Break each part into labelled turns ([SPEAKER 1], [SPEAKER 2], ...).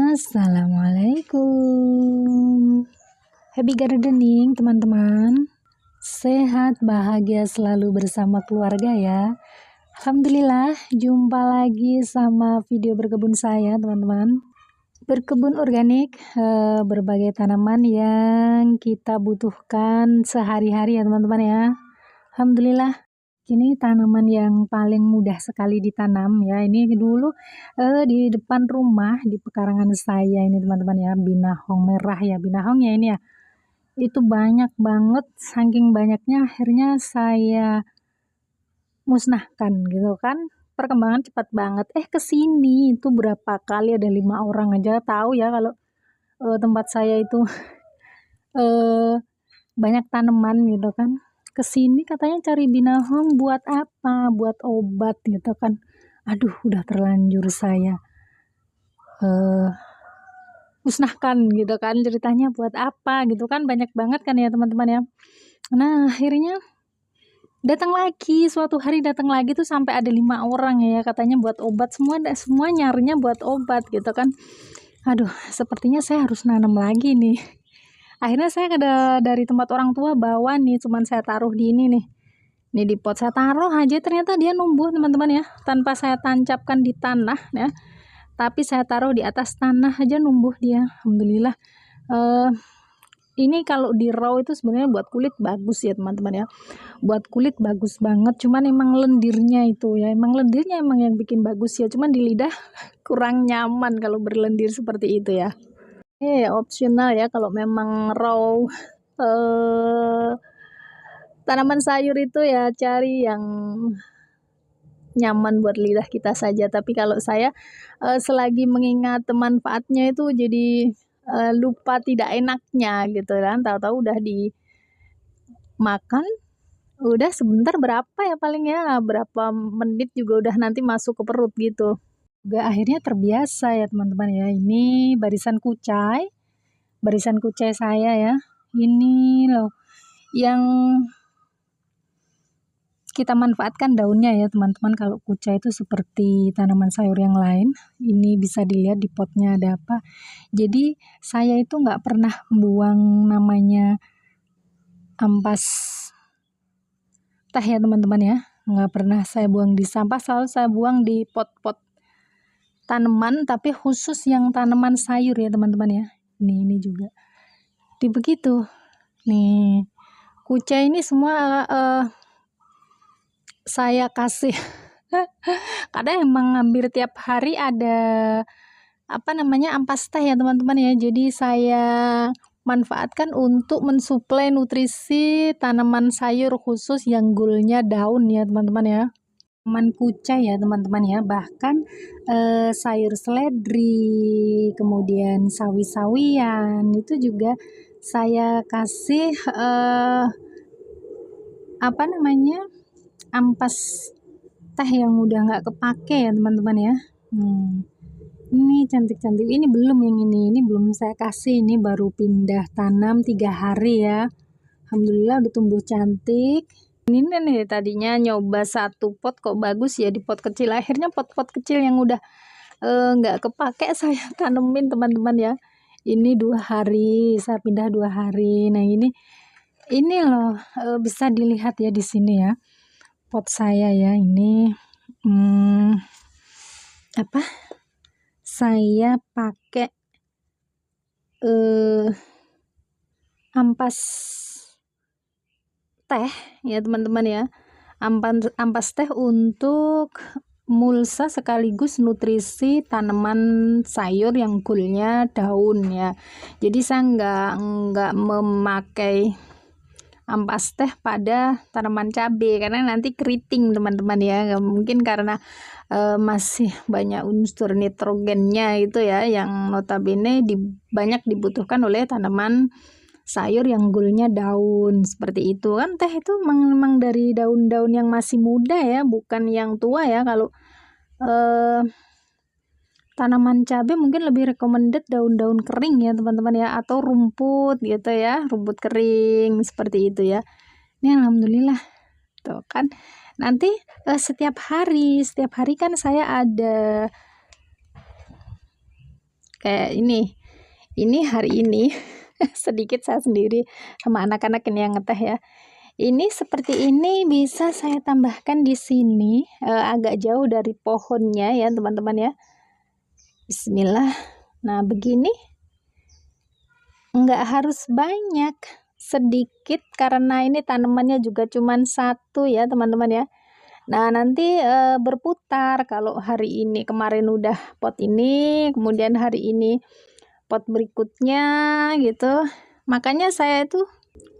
[SPEAKER 1] Assalamualaikum. Happy gardening teman-teman. Sehat bahagia selalu bersama keluarga ya. Alhamdulillah jumpa lagi sama video berkebun saya teman-teman. Berkebun organik, berbagai tanaman yang kita butuhkan sehari-hari ya teman-teman ya. Alhamdulillah. Ini tanaman yang paling mudah sekali ditanam ya. Ini dulu di depan rumah di pekarangan saya ini teman-teman ya, binahong merah ya, binahong ya ini ya. Itu banyak banget, saking banyaknya akhirnya saya musnahkan gitu kan. Perkembangan cepat banget. Kesini itu berapa kali ada 5 orang aja tahu ya kalau tempat saya itu banyak tanaman gitu kan. Kesini katanya cari binahong buat apa? Buat obat gitu kan. Aduh, udah terlanjur saya musnahkan gitu kan, ceritanya buat apa gitu kan, banyak banget kan ya teman-teman ya. Nah, akhirnya suatu hari datang lagi tuh sampai ada 5 orang ya, katanya buat obat, semua nyarinya buat obat gitu kan. Aduh, sepertinya saya harus nanam lagi nih. Akhirnya saya dari tempat orang tua bawa nih, cuman saya taruh di ini nih. Ini di pot saya taruh aja ternyata dia numbuh teman-teman ya, tanpa saya tancapkan di tanah ya. Tapi saya taruh di atas tanah aja numbuh dia. Alhamdulillah. Ini kalau di raw itu sebenarnya buat kulit bagus ya teman-teman ya. Buat kulit bagus banget, cuman emang lendirnya itu ya, emang yang bikin bagus ya. Cuman di lidah kurang nyaman kalau berlendir seperti itu ya. Opsional ya kalau memang raw tanaman sayur itu ya cari yang nyaman buat lidah kita saja. Tapi kalau saya selagi mengingat manfaatnya itu jadi lupa tidak enaknya gitu kan. Tahu-tahu udah dimakan, udah sebentar berapa ya paling ya, berapa menit juga udah nanti masuk ke perut gitu. Juga akhirnya terbiasa ya teman-teman ya. Ini barisan kucai saya ya. Ini loh yang kita manfaatkan daunnya ya teman-teman. Kalau kucai itu seperti tanaman sayur yang lain. Ini bisa dilihat di potnya ada apa. Jadi saya itu nggak pernah buang namanya ampas teh ya teman-teman ya. Nggak pernah saya buang di sampah, selalu saya buang di pot-pot tanaman, tapi khusus yang tanaman sayur ya teman-teman ya. Ini juga begitu nih, kucai ini semua saya kasih kadang emang hampir tiap hari ada ampas teh ya teman-teman ya. Jadi saya manfaatkan untuk mensuplai nutrisi tanaman sayur khusus yang gulnya daun ya teman-teman ya. Tanaman kucai ya teman-teman ya, bahkan sayur seledri, kemudian sawi-sawian itu juga saya kasih ampas teh yang udah nggak kepake ya teman-teman ya. Ini cantik-cantik, ini belum, yang ini belum saya kasih, ini baru pindah tanam 3 hari ya. Alhamdulillah udah tumbuh cantik. Ini nih tadinya nyoba satu pot kok bagus ya di pot kecil, akhirnya pot-pot kecil yang udah nggak kepake saya tanemin teman-teman ya. Ini 2 hari saya pindah 2 hari. Nah ini loh bisa dilihat ya di sini ya pot saya ya. Ini saya pakai ampas teh ya teman-teman ya. Ampas teh untuk mulsa sekaligus nutrisi tanaman sayur yang gulnya daun ya. Jadi saya nggak memakai ampas teh pada tanaman cabai karena nanti keriting teman-teman ya. Mungkin karena masih banyak unsur nitrogennya itu ya, yang notabene banyak dibutuhkan oleh tanaman sayur yang gulnya daun seperti itu kan. Teh itu memang dari daun-daun yang masih muda ya, bukan yang tua ya. Kalau tanaman cabai mungkin lebih recommended daun-daun kering ya teman-teman ya, atau rumput gitu ya, rumput kering seperti itu ya. Ini alhamdulillah tuh kan. Nanti setiap hari kan saya ada kayak ini hari ini sedikit saya sendiri sama anak-anak ini yang ngeteh ya. Ini seperti ini bisa saya tambahkan di sini, agak jauh dari pohonnya ya teman-teman ya. Bismillah. Nah begini, nggak harus banyak, sedikit karena ini tanamannya juga cuman satu ya teman-teman ya. Nah nanti berputar, kalau hari ini kemarin udah pot ini, kemudian hari ini pot berikutnya gitu. Makanya saya itu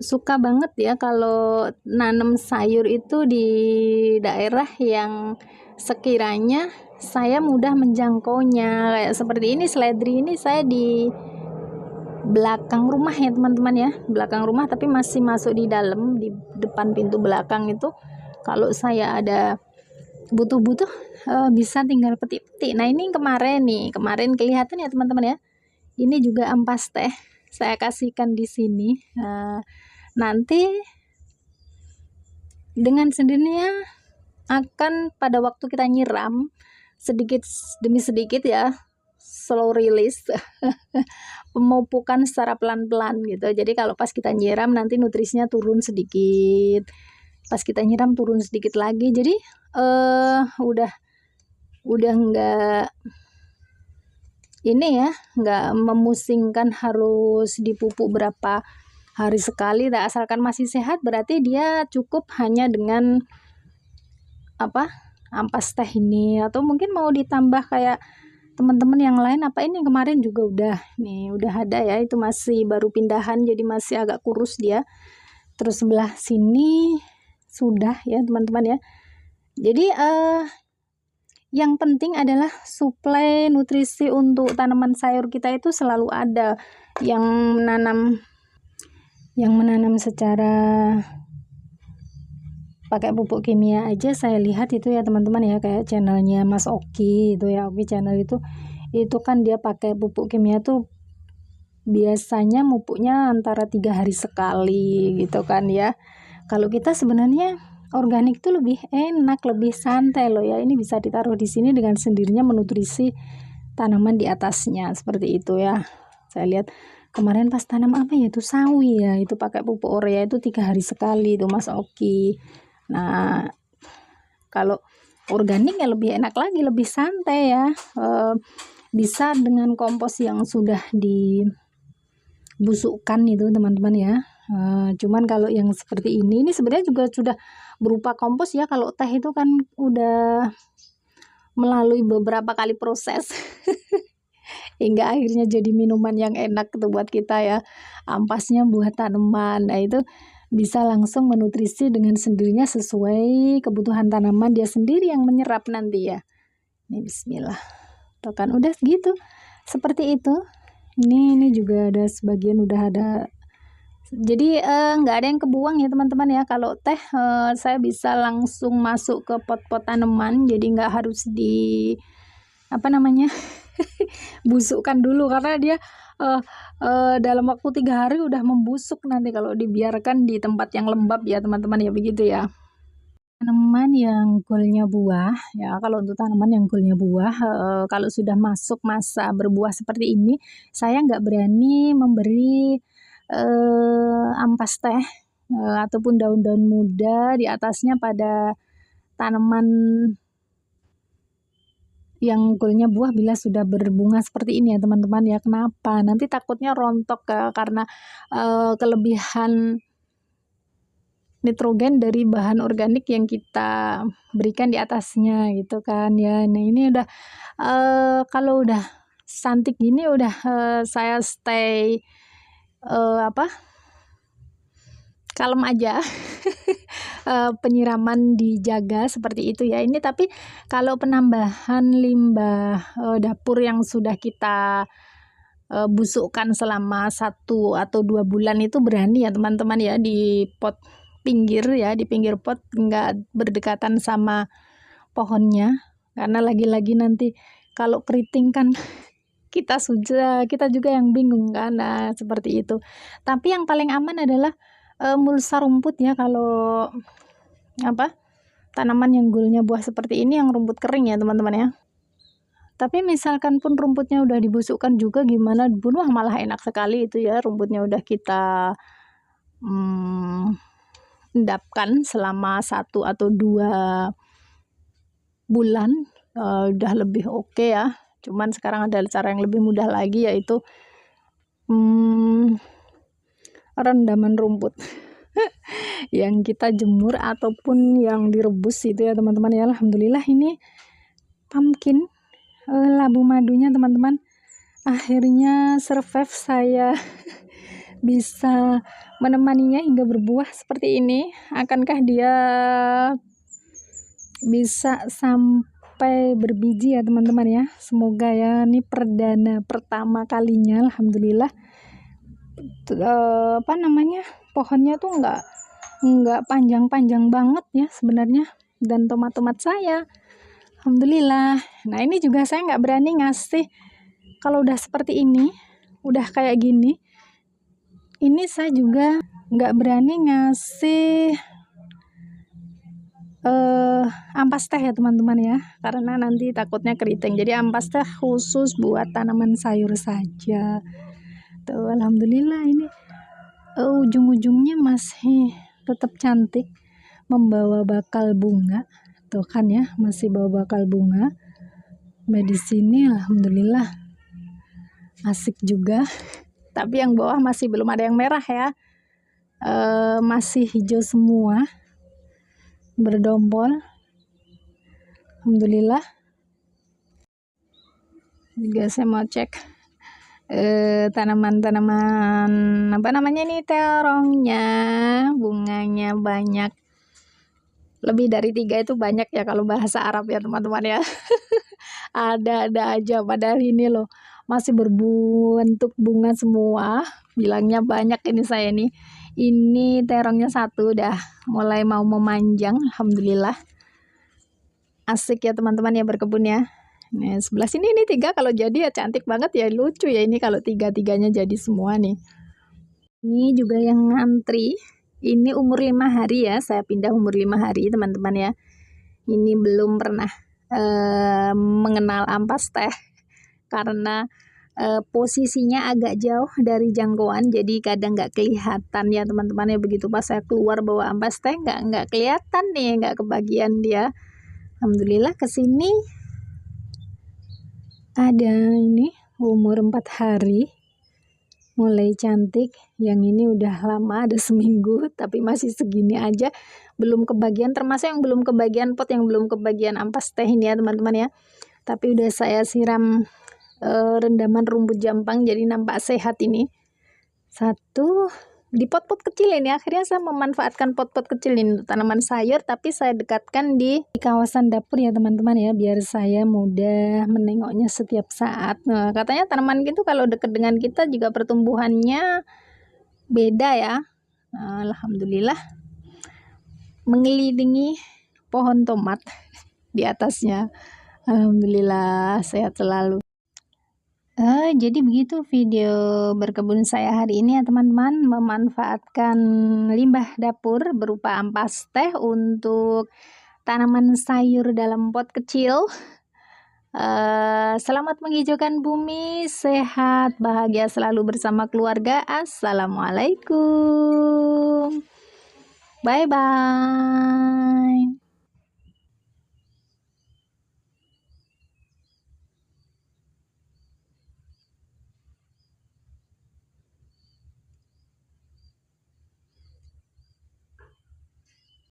[SPEAKER 1] suka banget ya kalau nanam sayur itu di daerah yang sekiranya saya mudah menjangkaunya. Kayak seperti ini, seledri ini saya di belakang rumah ya teman-teman ya, belakang rumah tapi masih masuk di dalam, di depan pintu belakang itu. Kalau saya ada butuh-butuh bisa tinggal petik-petik. Nah ini kemarin kelihatan ya teman-teman ya, ini juga ampas teh saya kasihkan di sini. Nanti dengan sendirinya akan pada waktu kita nyiram sedikit demi sedikit ya, slow release pemupukan secara pelan-pelan gitu. Jadi kalau pas kita nyiram nanti nutrisinya turun sedikit, pas kita nyiram turun sedikit lagi. Jadi udah enggak ini ya, nggak memusingkan harus dipupuk berapa hari sekali. Nah, asalkan masih sehat berarti dia cukup hanya dengan ampas teh ini, atau mungkin mau ditambah kayak teman-teman yang lain apa ini kemarin juga udah ada ya, itu masih baru pindahan jadi masih agak kurus dia. Terus sebelah sini sudah ya teman-teman ya. Jadi yang penting adalah suplai nutrisi untuk tanaman sayur kita itu selalu ada. Yang menanam secara pakai pupuk kimia aja saya lihat itu ya teman-teman ya, kayak channelnya Mas Oki itu ya, Oki channel itu kan dia pakai pupuk kimia tuh biasanya pupuknya antara 3 hari sekali gitu kan ya. Kalau kita sebenarnya organik tuh lebih enak, lebih santai loh ya. Ini bisa ditaruh di sini dengan sendirinya menutrisi tanaman di atasnya seperti itu ya. Saya lihat kemarin pas tanam apa ya, itu sawi ya, itu pakai pupuk urea itu 3 hari sekali itu Mas Oki. Nah kalau organik ya lebih enak lagi, lebih santai ya. Bisa dengan kompos yang sudah dibusukkan itu teman-teman ya. Cuman kalau yang seperti ini sebenarnya juga sudah berupa kompos ya. Kalau teh itu kan udah melalui beberapa kali proses hingga akhirnya jadi minuman yang enak tuh buat kita ya. Ampasnya buat tanaman, nah itu bisa langsung menutrisi dengan sendirinya sesuai kebutuhan tanaman, dia sendiri yang menyerap nanti ya. Ini bismillah, tuh kan udah gitu seperti itu. Ini juga ada sebagian udah ada, jadi nggak ada yang kebuang ya teman-teman ya. Kalau teh saya bisa langsung masuk ke pot-pot tanaman, jadi nggak harus di busukkan dulu, karena dia dalam waktu 3 hari udah membusuk nanti kalau dibiarkan di tempat yang lembab ya teman-teman ya, begitu ya. Tanaman yang golnya buah ya, kalau untuk tanaman yang golnya buah kalau sudah masuk masa berbuah seperti ini, saya nggak berani memberi ampas teh ataupun daun-daun muda di atasnya pada tanaman yang golnya buah bila sudah berbunga seperti ini ya teman-teman ya. Kenapa? Nanti takutnya rontok karena kelebihan nitrogen dari bahan organik yang kita berikan di atasnya gitu kan ya. Nah ini udah kalau udah cantik gini udah saya stay kalem aja. Penyiraman dijaga seperti itu ya. Ini tapi kalau penambahan limbah dapur yang sudah kita busukkan selama 1 atau 2 bulan itu berani ya teman-teman ya, di pot pinggir ya, di pinggir pot, nggak berdekatan sama pohonnya, karena lagi-lagi nanti kalau keriting kan kita juga yang bingung kan. Nah seperti itu. Tapi yang paling aman adalah mulsa rumput ya. Kalau tanaman yang golnya buah seperti ini yang rumput kering ya teman-teman ya. Tapi misalkan pun rumputnya udah dibusukkan juga gimana dibunuh, malah enak sekali itu ya, rumputnya udah kita endapkan selama 1 atau 2 bulan, udah lebih oke ya. Cuman sekarang ada cara yang lebih mudah lagi, yaitu rendaman rumput yang kita jemur ataupun yang direbus itu ya teman-teman ya. Alhamdulillah ini pumpkin labu madunya teman-teman akhirnya survive, saya bisa menemaninya hingga berbuah seperti ini. Akankah dia bisa sampai berbiji ya teman-teman ya? Semoga ya, ini perdana pertama kalinya alhamdulillah. Pohonnya tuh nggak panjang-panjang banget ya sebenarnya, dan tomat-tomat saya alhamdulillah. Nah ini juga saya nggak berani ngasih, kalau udah seperti ini, udah kayak gini, ini saya juga nggak berani ngasih ampas teh ya teman-teman ya, karena nanti takutnya keriting. Jadi ampas teh khusus buat tanaman sayur saja. Tuh alhamdulillah ini ujung-ujungnya masih tetap cantik, membawa bakal bunga. Tuh kan ya, masih bawa bakal bunga. Di sini alhamdulillah asik juga. Tapi yang bawah masih belum ada yang merah ya, masih hijau semua, berdompol alhamdulillah. Juga saya mau cek tanaman-tanaman terongnya, bunganya banyak, lebih dari 3 itu banyak ya kalau bahasa Arab ya teman-teman ya. Ada aja, padahal ini loh masih berbentuk bunga semua, bilangnya banyak. Ini saya nih, ini terongnya 1 udah mulai mau memanjang alhamdulillah. Asik ya teman-teman ya berkebun ya. Nah sebelah sini ini 3, kalau jadi ya cantik banget ya, lucu ya ini kalau 3-3-nya jadi semua nih. Ini juga yang ngantri, ini umur 5 hari ya, saya pindah umur 5 hari teman-teman ya. Ini belum pernah mengenal ampas teh karena posisinya agak jauh dari jangkauan, jadi kadang nggak kelihatan ya teman-teman ya. Begitu pas saya keluar bawa ampas teh nggak kelihatan nih, nggak kebagian dia. Alhamdulillah kesini ada ini umur 4 hari mulai cantik. Yang ini udah lama, ada seminggu, tapi masih segini aja, belum kebagian, termasuk yang belum kebagian pot, yang belum kebagian ampas teh ini ya teman-teman ya. Tapi udah saya siram rendaman rumput jampang, jadi nampak sehat ini. 1 di pot-pot kecil ini, akhirnya saya memanfaatkan pot-pot kecil ini untuk tanaman sayur, tapi saya dekatkan di kawasan dapur ya teman-teman ya, biar saya mudah menengoknya setiap saat. Nah, katanya tanaman gitu kalau dekat dengan kita juga pertumbuhannya beda ya. Nah, alhamdulillah mengelilingi pohon tomat di atasnya, alhamdulillah sehat selalu. Jadi begitu video berkebun saya hari ini ya teman-teman, memanfaatkan limbah dapur berupa ampas teh untuk tanaman sayur dalam pot kecil. Selamat menghijaukan bumi, sehat, bahagia selalu bersama keluarga. Assalamualaikum, bye-bye.